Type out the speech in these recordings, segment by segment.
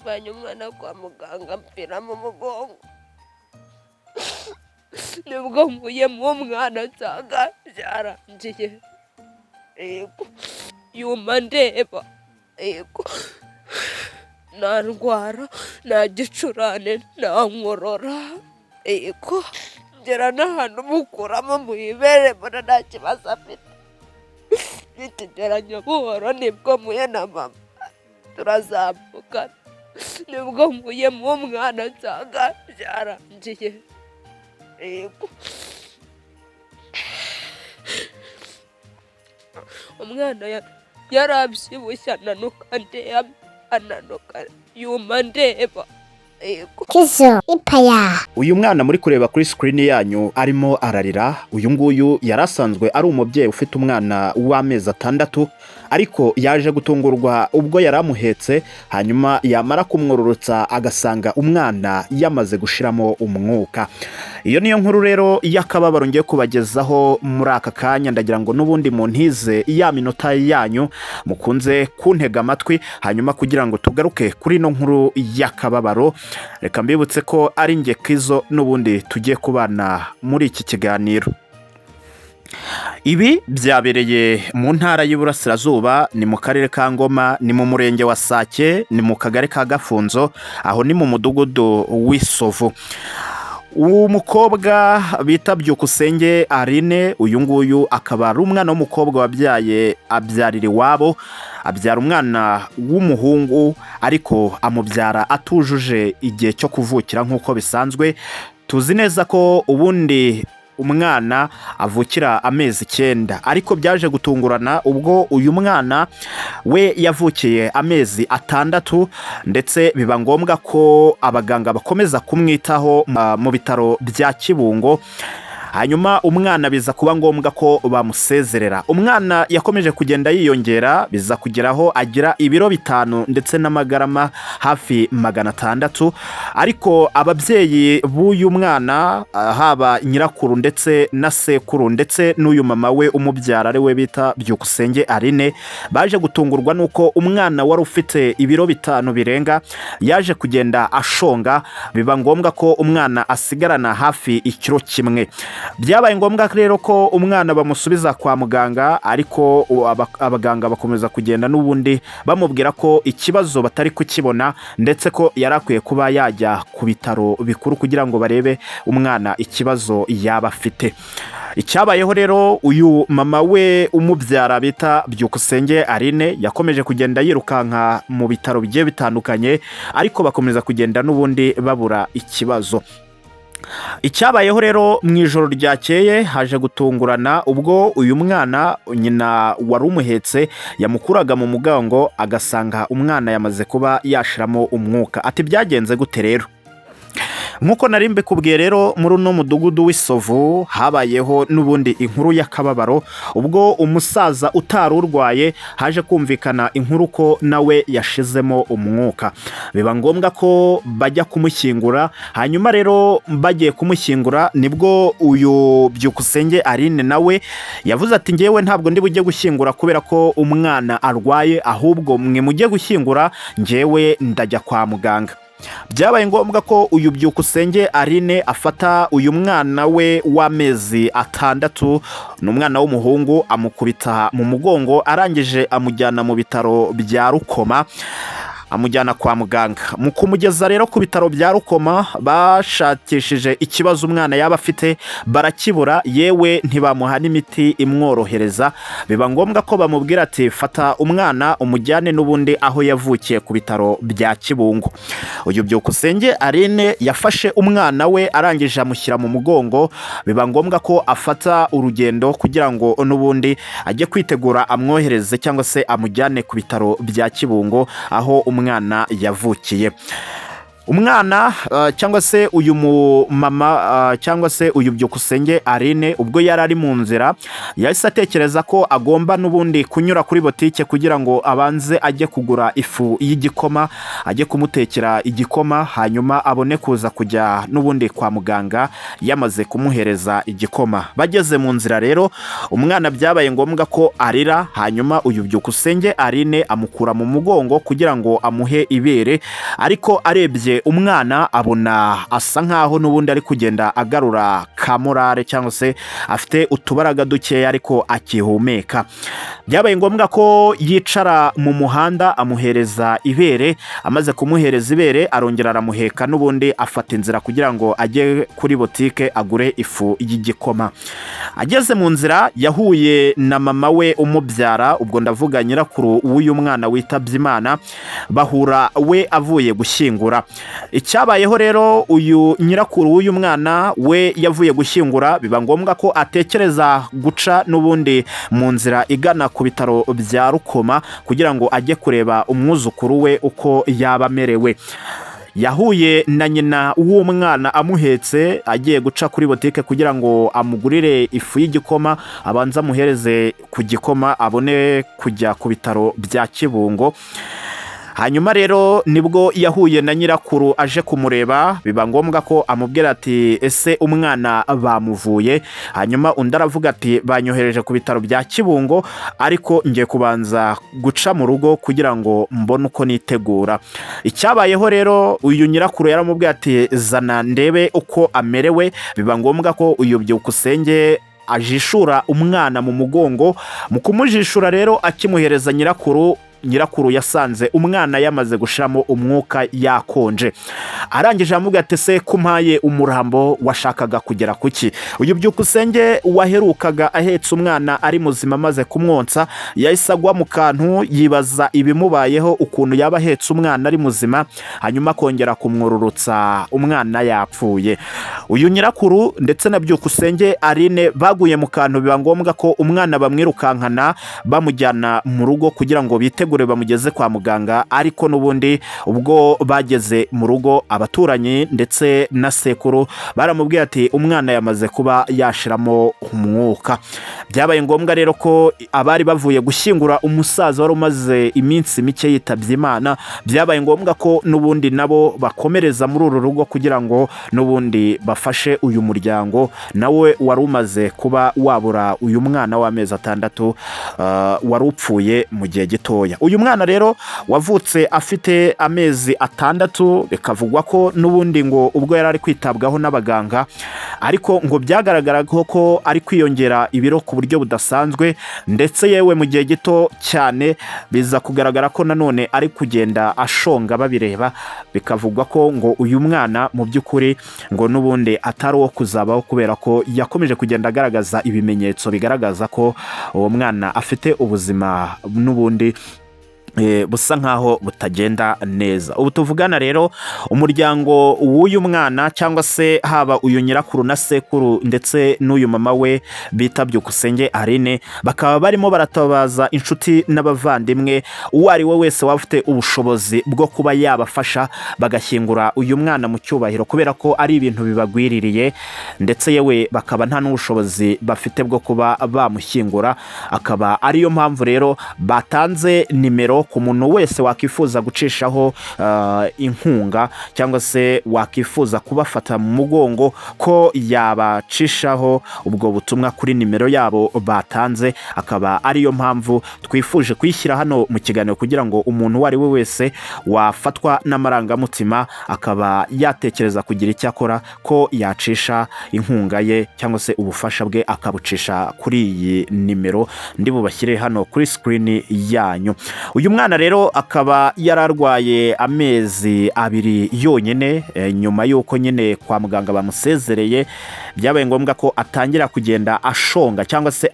bajyanye umwana kwa muganga mpfira mu mugongo, nibwo nkuyemo umwana nsanga byarangiye, yego yuma ndeba, yego nta ndwara, nta gicurane, nta nkorora, yego ngera n'ahantu mukuramo mu ibere mbona nta kibazo afite, nitegeranya buhoro nibwo mpuye na mama turazamukana, nibwo nkuyemo umwana nsanga byarangiye, yego umwana yarabyibushye ananuka yuma ndeba, yego Kizo ipaya. Uyu mwana muri kureba kuri screen yanyu arimo ararira. Uyu nguyu yarasanzwe ari umubyeyi ufite umwana w'amezi 6, ariko yaje gutungurwa ubwo yaramuhetse, hanyuma yamara kumwororotsa agasanga umwana yamaze gushiramo umwuka. Iyo niyo nkuru rero y'akababaro ngiye kubagezaho muri aka kanya. Ndagira ngo n'ubundi muntize ya minota yanyu mukunze kuntega amatwi, hanyuma kugira ngo tugaruke kuri no nkuru y'akababaro. Reka mbibutse ko ari nge Kizo n'ubundi tugiye kubana muri iki kiganiro. Ibi byabereye mu ntara y'Iburasirazuba, ni mu karere ka Ngoma, ni mu murenge wa Sake, ni mu kagari ka Gafunzo, aho ni mu mudugudu w'Isovu. Umukobwa bita Byukusenge Aline, uyu nguyu akaba ari umwana w'umukobwa wabyaye abyarira iwabo, abyara umwana w'umuhungu ariko amubyara atujuje igihe cyo kuvukira nk'uko bisanzwe. Tuzi neza ko ubundi umwana avukira amezi 9, ariko byaje gutungurana ubwo uyu mwana we yavukiye amezi 6, ndetse biba ngombwa ko abaganga bakomeza kumwitaho mu bitaro bya Kibungo. Hanyuma umwana biza kuba ngombwa ko bamusezerera. Umwana yakomeje kugenda yiyongera, biza kugeraho agira ibiro 5 ndetse n'amagarama hafi 600, ariko ababyeyi b'uyu mwana, haba nyirakuru ndetse na sekuru ndetse n'uyu mama we umubyara ari we bita Byukusenge Aline, baje gutungurwa nuko umwana wari ufite ibiro 5 birenga yaje kugenda ashonga, biba ngombwa ko umwana asigarana hafi ikiro kimwe. Byabaye ngombwa rero ko umwana bamusubiza kwa muganga, ariko abaganga bakomeza kugenda n'ubundi bamubwira ko ikibazo batari kukibona, ndetse ko yarakwiye kuba yajya ku bitaro bikuru kugira ngo barebe umwana ikibazo yaba afite. Icyabayeho rero, uyu mama we umubyara bita Byukusenge Aline yakomeje kugenda yirukanka mu bitaro bigiye bitandukanye, ariko bakomeza kugenda n'ubundi babura ikibazo. Icyabayeho rero mu ijoro ryakeye haje gutungurana ubwo uyu mwana nyina wari umuhetse yamukuraga mu mugongo agasanga umwana yamaze kuba yashiramo umwuka. Ati byagenze gute rero? Nkuko nari mbikubwiye rero, muri uno mudugudu w'Isovu habayeho n'ubundi inkuru y'akababaro ubwo umusaza utarurwaye haje kumvikana inkuru ko nawe yashizemo umwuka. Biba ngombwa ko bajya kumushyingura. Hanyuma rero bagiye kumushyingura nibwo uyu Byukusenge Aline nawe yavuze ati ngewe ntabwo ndi bujye gushyingura kubera ko umwana arwaye, ahubwo mwe mujye gushyingura, ngewe ndajya kwa muganga. Byabaye ngombwa ko uyu Byukusenge Aline afata uyu mwana we w'amezi 6, n'umwana w'umuhungu, amukubita mu mugongo, arangije amujyana mu bitaro bya Rukoma, amujyana kwa muganga. Mu kumugeza rero ku bitaro bya Rukoma, bashakishije ikibazo umwana yaba afite barakibura, yewe ntibamuha n'imiti imworohereza. Biba ngombwa ko bamubwira ati fata umwana umujyane n'ubundi aho yavukiye ku bitaro bya Kibungo. Uyu Byukusenge Aline yafashe umwana we arangije amushyira mu mugongo. Biba ngombwa ko afata urugendo kugira ngo n'ubundi ajye kwitegura amwohereze cyangwa se amujyane ku bitaro bya Kibungo aho umwana yavukiye. umwana cyangwa se uyu mumama cyangwa se uyu Byukusenge Aline ubwo yari ari mu nzira yahise atekereza ko agomba n'ubundi kunyura kuri botike kugira ngo abanze ajye kugura ifu y'igikoma, ajye kumutekera igikoma, hanyuma abone kuza kujya n'ubundi kwa muganga yamaze kumuhereza igikoma. Bageze mu nzira rero umwana byabaye ngombwa ko arira, hanyuma uyu Byukusenge Aline amukura mu mugongo kugira ngo amuhe ibere, ariko arebye umwana abona asa nkaho n'ubundi ari kugenda agarura ka morale cyangwa se afite utubaraga dukeya ariko akihumeka. Byabaye ngombwa ko yicara mu muhanda amuhereza ibere, amaze kumuhereza ibere arongera aramuheka n'ubundi afata inzira kugira ngo ajye kuri botike agure ifu y'igikoma. Ageze mu nzira yahuye na mama we umubyara, ubwo ndavuga nyirakuru w'uyu mwana witabye Imana, bahura we avuye gushyingura. Icyabayeho rero uyu nyirakuru w'uyu mwana we yavuye gushyingura, biba ngombwa ko atekereza guca n'ubundi mu nzira igana ku bitaro bya Rukoma kugira ngo ajye kureba umwuzukuru we uko yaba amerewe. Yahuye na nyina w'umwana amuhetse agiye guca kuri botike kugira ngo amugurire ifu y'igikoma, abanza amuhereze ku gikoma abone kujya ku bitaro bya Kibungo. Hanyuma rero nibwo yahuye na nyirakuru aje kumureba, biba ngombwa ko amubwira ati ese umwana bamuvuye. Hanyuma undi aravuga ati banyohereje ku bitaro bya Kibungo ariko ngiye kubanza guca mu rugo kugira ngo mbone uko nitegura. Icyabayeho rero uyu nyirakuru yaramubwiye ati zana ndebe uko amerewe. Biba ngombwa ko uyu Byukusenge ajishura umwana mu mugongo. Mu kumujishura rero akimuhereza nyirakuru yasanze umwana yamaze gushiramo umwuka yakonje. Arangije amubwira ati se kumpaye umurambo washakaga kugera kuki? Uyu Byukusenge waherukaga ahetse umwana ari muzima maze kumwonsa yahise agwa mu kantu yibaza ibimubayeho, ukuntu yaba ahetse umwana ari muzima hanyuma kongera kumwururutsa umwana yapfuye. Uyu nyirakuru ndetse na Byukusenge Aline baguye mu kantu, biba ngombwa ko umwana bamwirukankana bamujyana mu rugo kugira ngo bitegure bamugeze kwa muganga, ariko n'ubundi ubwo bageze mu rugo abaturanyi ndetse na sekuru baramubwiye ati umwana yamaze kuba yashiramo umwuka. Byabaye ngombwa rero ko abari bavuye gushyingura umusaza wari umaze iminsi mike yitabye Imana, byabaye ngombwa ko n'ubundi nabo bakomereza muri uru rugo kugira ngo n'ubundi bafashe uyu muryango nawe wari umaze kuba wabura uyu mwana w'amezi 6 wari upfuye mu gihe gitoya. Uyu mwana rero wavutse afite amezi 6, bikavugwa ko n'ubundi ngo ubwo yari ari kwitabwaho n'abaganga, ariko ngo byagaragara ko ari kwiyongera ibiro ku buryo budasanzwe, ndetse yewe mu gihe gito cyane biza kugaragara ko nanone ari kugenda ashonga babireba. Bikavugwa ko ngo uyu mwana mu by'ukuri ngo n'ubundi atari uwo kuzabaho kubera ko yakomeje kugenda agaragaza ibimenyetso bigaragaza ko uwo mwana afite ubuzima n'ubundi busa nkaho butagenda neza. Ubu tuvugana rero umuryango w'uyu mwana cyangwa se haba uyu nyirakuru na sekuru ndetse n'uyu mama we bita Byukusenge Aline bakaba barimo baratabaza inshuti n'abavandimwe uwo ari we wese wafite ubushobozi bwo kuba yabafasha bagashyingura uyu mwana mu cyubahiro, kubera ko ari ibintu bibagwiririye ndetse yewe bakaba nta n'ubushobozi bafite bwo kuba bamushyingura. Akaba ariyo mpamvu rero batanze nimero ku muntu wese wakifuza gucishaho inkunga cyangwa se wakifuza kubafata mu mugongo ko yabacishaho ubwo butumwa kuri nimero yabo batanze. Akaba ariyo mpamvu twifuje kuyishyira hano mu kiganiro kugira ngo umuntu uwo ari we wese wafatwa n'amarangamutima akaba yatekereza kugira icyo akora ko yacisha inkunga ye cyangwa se ubufasha bwe akabucisha kuri iyi nimero ndi bubashyire hano kuri screen yanyu. Uyu mwana rero akaba yararwaye amezi 2 yonyine nyuma y'uko nyine kwa muganga bamusezereye. Byabaye ngombwa ko atangira kugenda ashonga cyangwa se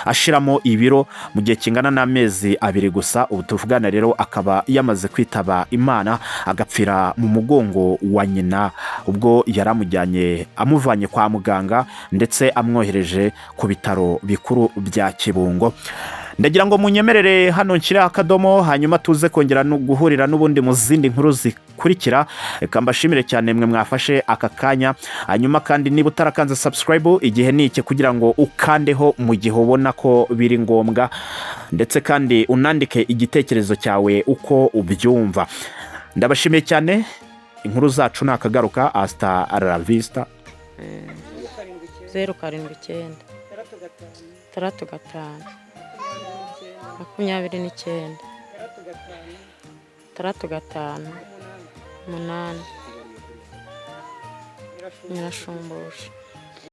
ashiramo ibiro mu gihe kingana n'amezi 2 gusa. Ubu tuvugana rero akaba yamaze kwitaba Imana agapfira mu mugongo wa nyina ubwo yaramujyanye amuvanye kwa muganga ndetse amwohereje ku bitaro bikuru bya Kibungo. ndagira ngo munyemerere hano nshyire akadomo, hanyuma tuze kongera no guhurira n'ubundi mu zindi nkuru zikurikira. Reka mbashimire cyane mwe mwafashe aka kanya, hanyuma kandi niba utarakanze subscribe igihe ni iki kugira ngo ukandeho mu gihe ubona ko biri ngombwa, ndetse kandi unandike igitekerezo cyawe uko ubyumva. Ndabashimiye cyane, inkuru zacu nakagaruka. Hasta la vista. 079 35 29 35 8 Nyirashumbusha.